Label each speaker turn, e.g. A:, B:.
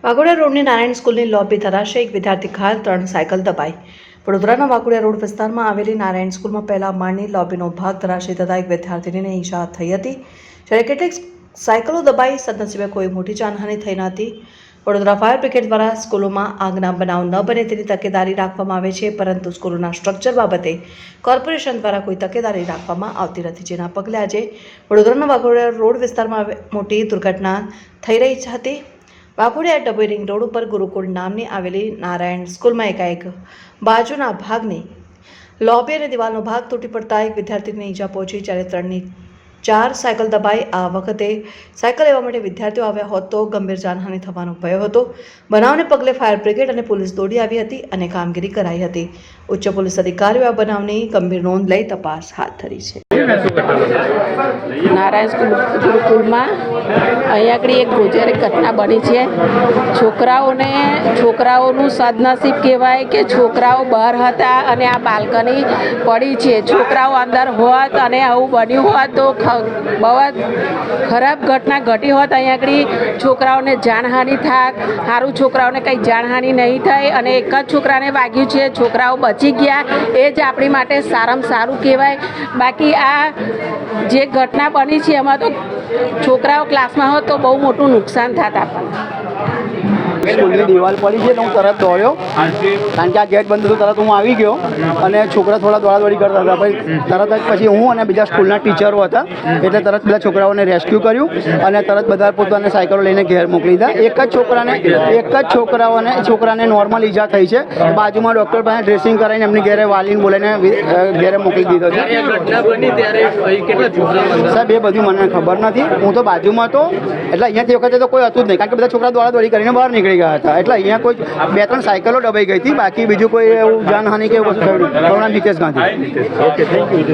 A: વાઘોડિયા રોડની નારાયણ સ્કૂલની લોબી ધરાશે, એક વિદ્યાર્થી ઘાયલ, 3 સાયકલ દબાઈ. વડોદરાના વાઘોડિયા રોડ વિસ્તારમાં આવેલી નારાયણ સ્કૂલમાં પહેલા માળની લોબીનો ભાગ ધરાશયી થતાં એક વિદ્યાર્થીનીને ઈજા થઈ હતી, જ્યારે કેટલીક સાયકલો દબાઈ. સદનસીબે કોઈ મોટી જાનહાનિ થઈ ન હતી. વડોદરા ફાયર બ્રિગેડ દ્વારા સ્કૂલોમાં આગના બનાવ ન બને તેની તકેદારી રાખવામાં આવે છે, પરંતુ સ્કૂલોના સ્ટ્રક્ચર બાબતે કોર્પોરેશન દ્વારા કોઈ તકેદારી રાખવામાં આવતી નથી, જેના પગલે આજે વડોદરાના વાઘોડિયા રોડ વિસ્તારમાં મોટી દુર્ઘટના થઈ રહી હતી. વાઘોડિયા ડભોઈ રિંગ રોડ ઉપર ગુરુકુળ નામની આવેલી નારાયણ સ્કૂલમાં એકાએક બાજુના ભાગની લોબી અને દિવાલનો ભાગ તૂટી પડતા એક વિદ્યાર્થીને ઈજા પહોંચી, જ્યારે 3ની 4 સાયકલ દબાઈ. આ વખતે સાયકલ લેવા માટે વિદ્યાર્થીઓ આવ્યા હોત તો ગંભીર જાનહાનિ થવાનો ભય હતો. બનાવને પગલે ફાયર બ્રિગેડ અને પોલીસ દોડી આવી હતી અને કામગીરી કરાઈ હતી. ઉચ્ચ પોલીસ અધિકારીઓ આ બનાવની ગંભીર નોંધ લઈ તપાસ હાથ ધરી છે.
B: નારાયણ ગુરુકુળમાં અહીંયા આગળ એક રોજેરી ઘટના બની છે. છોકરાઓનું સદનસીબ કહેવાય કે છોકરાઓ બહાર હતા અને આ બાલ્કની પડી છે. છોકરાઓ અંદર હોત અને આવું બન્યું હોત તો બહુ જ ખરાબ ઘટના ઘટી હોત. અહીંયા આગળ છોકરાઓને જાનહાનિ થાક, સારું છોકરાઓને કંઈ જાનહાનિ નહીં થાય અને એક જ છોકરાને વાગ્યું છે, છોકરાઓ બચી ગયા, એ જ આપણી માટે સારામાં સારું કહેવાય. બાકી આ જે ઘટના બની છે એમાં તો છોકરાઓ ક્લાસમાં હોત તો બહુ મોટું નુકસાન થાત આપણને.
C: સ્કૂલની દિવાલ પડી છે એટલે હું તરત દોડ્યો, કારણ કે આ ગેટ બંધ હતું. તરત હું આવી ગયો અને છોકરા થોડા દોડાદોડી કરતા હતા. પછી તરત જ પછી હું અને બીજા સ્કૂલના ટીચરો હતા એટલે તરત બધા છોકરાઓને રેસ્ક્યુ કર્યું અને તરત બધા પોતાને સાયકલો લઈને ઘેર મોકલી દીધા. એક જ છોકરાને નોર્મલ ઈજા થઈ છે. બાજુમાં ડૉક્ટર પાસે ડ્રેસિંગ કરાવીને એમની ઘેરે વાલીને બોલાવીને ઘેરે મોકલી દીધો છે. સાહેબ એ બધું મને ખબર નથી, હું તો બાજુમાં હતો એટલે અહીંયાથી વખતે તો કોઈ હતું જ નહીં, કારણ કે બધા છોકરા દોડાદોડી કરીને બહાર નીકળી ગયા હતા. એટલે અહીંયા કોઈ 2-3 સાયકલો દબાઈ ગઈ હતી, બાકી બીજું કોઈ એવું જાનહાનિ કે એવું વસ્તુ થયું નહીં. Karuna Mitesh Gandhi. Okay, thank you.